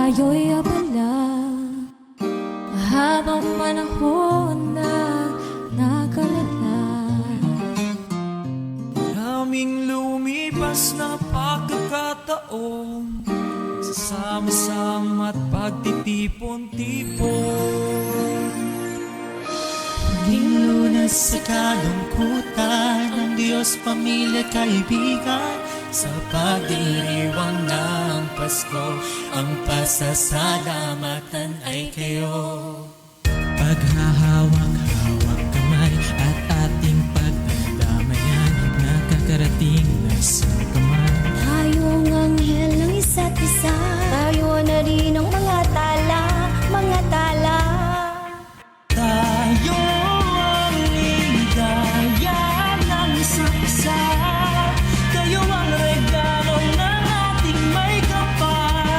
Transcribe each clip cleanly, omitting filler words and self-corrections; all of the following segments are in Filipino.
tayo'y abala. Mahabang panahon na nakalala. Maraming lumipas na pagkakataon, sasama-sama at pagtitipon-tipon. Muling lunas sa kalungkutan ng Diyos, pamilya, kaibigan. Sa pagdiriwang ng Pasko, ang pasasalamatan ay kayo. Paghahawak-hawak kamay at ating pagdadamayan, nakakarating na sa kamay. Tayong anghel ng isa't isa, tayo na rin ang mga tala, mga tala. Tayo ang ligaya ng isa't isa. Kayo ang regalo ng ating may kapal.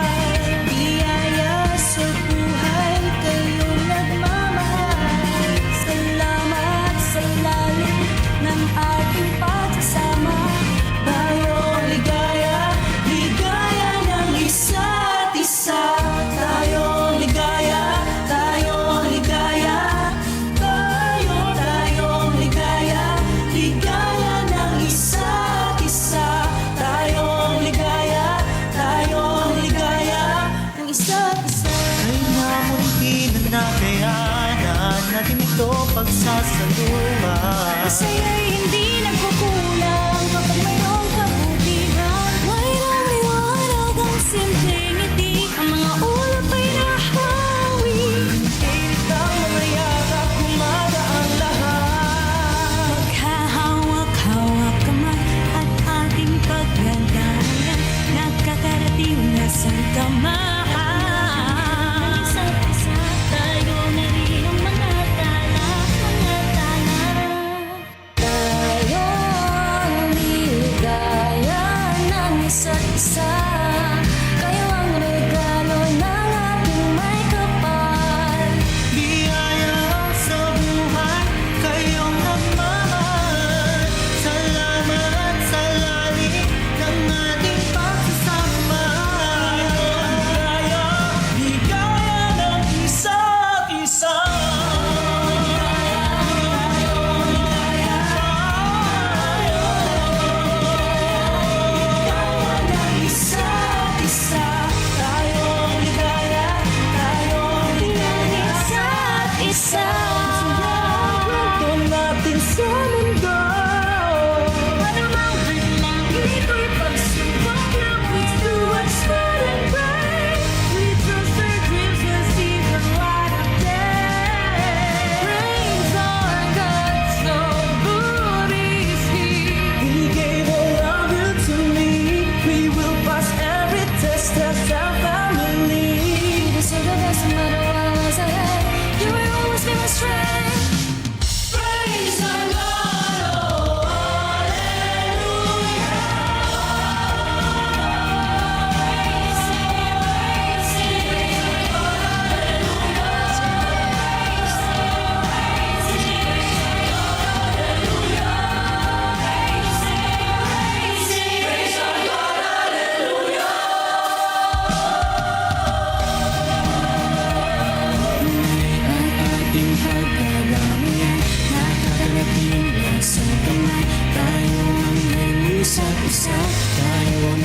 Biyaya sa buhay, kayong nagmamahal. Salamat sa lalim ng ating pagsasama. Tayo ang ligaya, ligaya ng isa't isa. Tayo ang ligaya, tayo ang ligaya. Tayo ang ligaya, ligaya ng isa't isa. Tayo ang ligaya, tayo ang ligaya Ang isa't isa. ay namunti na nakayanan natin ito pagsasaluma. Masaya'y hindi nagkukulang kapag mayroong kabutihan. Mayroong liwanag ang simpleng ngiti, ang mga ulap ay nahawi. Pilit ang mga yakap, kumada ang lahat. Maghahawak-hawak kamay at ating pagdadamayan, nakakarating na sa tamaan. Isa't isa, tayo na rin ang mga tala, mga tala. Tayo ang ligaya ng isa't isa. Kayo ang regalo ng ating may kapal. Biyaya sa buhay, kayong nagmamahal. Salamat sa lalim ng ating pagsasama. Ligaya ng isa't isa. Isa't isa, tayong ligaya, tayong ligaya. Isa't isa. Kwento natin sa mundo. Anumang hadlang, ito'y pagsubok lang. We do what's good and right. We trust our dreams and see the light of day. Rains on God's no good is He. He gave all of you to me. We will pass every test as a family. You deserve the best no matter what lies ahead. You will always be my strength. Praise our God, oh ating pagdadamayan, nakakarating na sa kamay. Tayo ang isa't isa, tayo ang